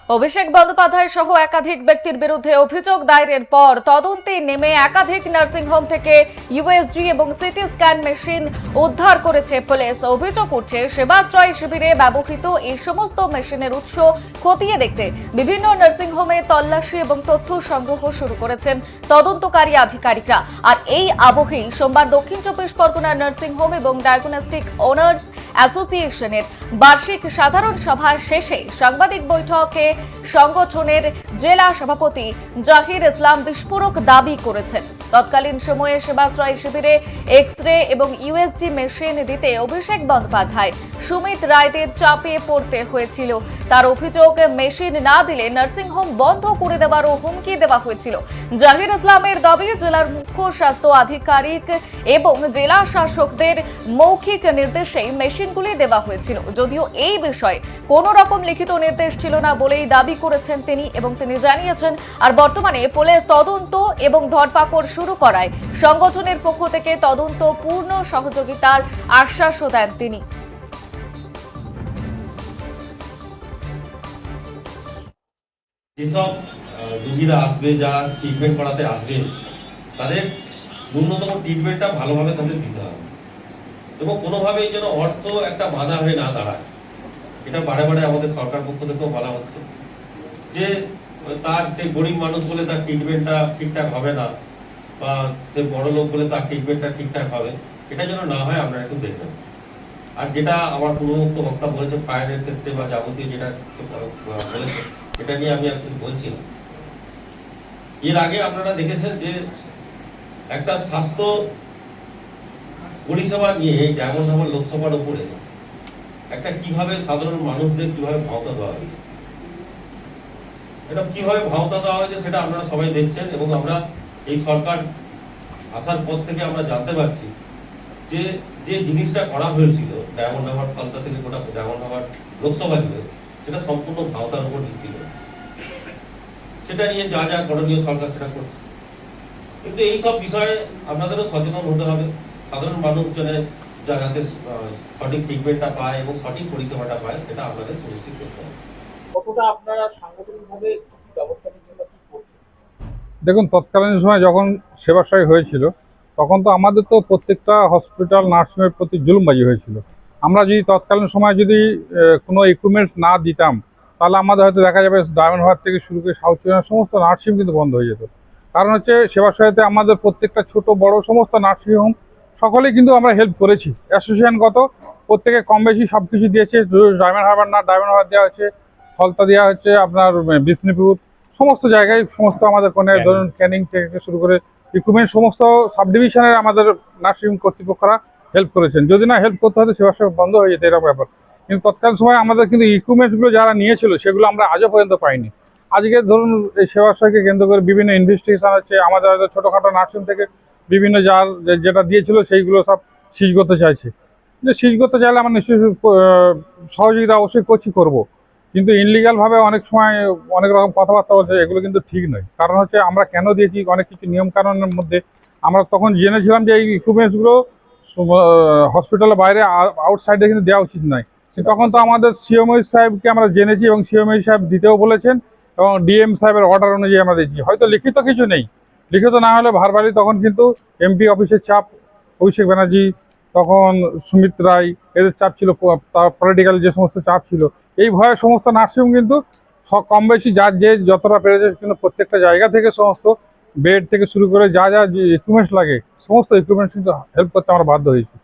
অভিষেক বন্দ্যোপাধ্যায় সহ একাধিক ব্যক্তির বিরুদ্ধে অভিযোগ দায়েরের পর তদন্তে নেমে একাধিক নার্সিংহোম থেকে ইউএসজি এবং সিটি স্ক্যান মেশিন উদ্ধার করেছে পুলিশ। অভিযোগ উঠছে সেবাশ্রয় শিবিরে ব্যবহৃত এই সমস্ত মেশিনের উৎস খতিয়ে দেখতে বিভিন্ন নার্সিংহোমে তল্লাশি এবং তথ্য সংগ্রহ শুরু করেছেন তদন্তকারী আধিকারিকরা। আর এই আবহেই সোমবার দক্ষিণ চব্বিশ পরগনা নার্সিংহোম এবং ডায়াগনস্টিক ওনার্স অ্যাসোসিয়েশনের বার্ষিক সাধারণ সভা শেষে সাংবাদিক বৈঠকে সংগঠনের জেলা সভাপতি জাহির ইসলাম বিস্ফোরক দাবি করেছেন। তৎকালীন সময়ে সেবাশ্রয় শিবিরে এক্স রে এবং ইউএসজি মেশিন দিতে অভিষেক বন্দ্যোপাধ্যায় সুমিত রায়দের চাপে পড়তে হয়েছিল। তার অভিযোগ, মেশিন না দিলে নার্সিংহোম বন্ধ করে দেওয়ারও হুমকি দেওয়া হয়েছিল। জাহির ইসলামের দাবি, জেলার মুখ্য স্বাস্থ্য আধিকারিক এবং জেলা শাসকদের মৌখিক নির্দেশেই মেশিনগুলি দেওয়া হয়েছিল, যদিও এই বিষয়ে কোনো রকম লিখিত নির্দেশ ছিল না বলেই দাবি করেছেন তিনি এবং তিনি জানিয়েছেন। আর বর্তমানে পুলিশ তদন্ত এবং ধরপাকড় শুরু করায় সংগঠনের পক্ষ থেকে তদন্ত পূর্ণ সহযোগিতার আশ্বাসও দেন তিনি। যেসব রোগীরা আসবে, যারা ট্রিটমেন্ট করাতে আসবে, তাদের ন্যূনতম ট্রিটমেন্টটা ভালোভাবে তাদের দিতে হবে এবং কোনোভাবেই যেন অর্থ একটা বাধা হয়ে না দাঁড়ায়। এটা বারে বারে আমাদের সরকার পক্ষ থেকেও বলা হচ্ছে যে তার সে গরিব মানুষ বলে তার ট্রিটমেন্টটা ঠিকঠাক হবে না, বা সে বড় লোক বলে তার ট্রিটমেন্টটা ঠিকঠাক হবে, এটা যেন না হয় আপনারা একটু দেখবেন। আর যেটা আমার পূর্ববর্তী বক্তা বলেছে ফায়ারের ক্ষেত্রে বা যাবতীয় যেটা বলেছে, এটা নিয়ে আমি আর কিছু বলছি না। এর আগে আপনারা দেখেছেন যে একটা স্বাস্থ্য পরিষেবা নিয়ে এই ডায়মন্ড লোকসভার উপরে একটা কিভাবে সাধারণ মানুষদের কিভাবে ভাওতা দেওয়া হয়েছে, এটা কিভাবে ভাওতা দেওয়া হয়েছে সেটা আপনারা সবাই দেখছেন। এবং আমরা এই সরকার আসার পর থেকে আমরা জানতে পারছি যে যে জিনিসটা করা হয়েছিল ডায়মন্ড হারবার কলকাতা থেকে গোটা ডায়মন্ড হারবার লোকসভা জুড়ে, সেটা সম্পূর্ণ ভাওতার উপর ভিত্তি করে। সেটা নিয়ে যা যা করণীয় সরকার সেটা করছে, কিন্তু এই সব বিষয়ে আপনাদেরও সচেতন হতে হবে। সাধারণ মানুষজনের যাতে সঠিক ট্রিটমেন্টটা পায় এবং সঠিক পরিষেবাটা পায়, সেটা আপনাদের সুনিশ্চিত করতে হবে। কতটা আপনারা সাংগঠনিকভাবে ব্যবস্থা নিচ্ছেন বা কি করছেন? দেখুন, তৎকালীন সময় যখন সেবাশ্রয় হয়েছিল তখন তো আমাদের তো প্রত্যেকটা হসপিটাল নার্সিংয়ের প্রতি জুলুমবাজি হয়েছিল। আমরা যদি তৎকালীন সময় যদি কোনো ইকুইপমেন্ট না দিতাম, তাহলে আমাদের হয়তো দেখা যাবে ডায়মন্ড হারবার থেকে শুরু করে সাউথ চীনের সমস্ত নার্সিং কিন্তু বন্ধ হয়ে যেত। কারণ হচ্ছে সেবাশ্রয়তে আমাদের প্রত্যেকটা ছোট বড় সমস্ত নার্সিংহোম সকলেই কিন্তু আমরা হেল্প করেছি। অ্যাসোসিয়েশনগত প্রত্যেকে কম বেশি সব কিছু দিয়েছে। ডায়মন্ড হারবার না, ডায়মন্ড হারবার দেওয়া হচ্ছে, ফলতা দেওয়া হচ্ছে, আপনার বিষ্ণুপুর সমস্ত জায়গায় সমস্ত আমাদের কোনো ধরুন ক্যানিং থেকে শুরু করে ইকুইপমেন্ট সমস্ত সাব ডিভিশনের আমাদের নার্সিং কর্তৃপক্ষরা হেল্প করেছেন। যদি না হেল্প করতে হতো সেবা বন্ধ হয়ে যেত, এরকম ব্যাপার। কিন্তু তৎকালীন সময় আমাদের কিন্তু ইকুইপমেন্টসগুলো যারা নিয়েছিল সেগুলো আমরা আজও পর্যন্ত পাইনি। আজকে ধরুন এই সেবাশ্রয়কে কেন্দ্র করে বিভিন্ন ইনভেস্টিগেশন হচ্ছে, আমাদের হয়তো ছোটোখাটো নার্সিং থেকে বিভিন্ন যার যেটা দিয়েছিল সেইগুলো সব সিজ করতে চাইছে। যে সিজ করতে চাইলে আমরা নিশ্চয়ই সহযোগিতা অবশ্যই করবো, কিন্তু ইনলিগালভাবে অনেক সময় অনেক রকম কথাবার্তা বলছে, এগুলো কিন্তু ঠিক নয়। কারণ হচ্ছে আমরা কেন দিয়েছি, অনেক কিছু নিয়মকানুনের মধ্যে আমরা তখন জেনেছিলাম যে এই ইকুইপমেন্টসগুলো হসপিটালের বাইরে আউটসাইডে কিন্তু দেওয়া উচিত নয়। কিন্তু তখন তো আমাদের সিএমও সাহেবকে আমরা জেনেছি এবং সিএমও সাহেব দিতেও বলেছেন এবং ডিএম সাহেবের অর্ডার অনুযায়ী আমরা দিচ্ছি। হয়তো লিখিত কিছু নেই, লিখিত না হলে ভারবালি তখন কিন্তু এমপি অফিসের চাপ, অভিষেক ব্যানার্জি, তখন সুমিত রায়, এদের চাপ ছিল, তার পলিটিক্যাল যে সমস্ত চাপ ছিল, এই ভয়ে সমস্ত নার্সিংহোম কিন্তু কম বেশি যার যে যতটা পেরেছে কিন্তু প্রত্যেকটা জায়গা থেকে সমস্ত বেড থেকে শুরু করে যা যা ইকুইপমেন্টস লাগে সমস্ত ইকুইপমেন্টস কিন্তু হেল্প করতে আমরা বাধ্য হয়েছি।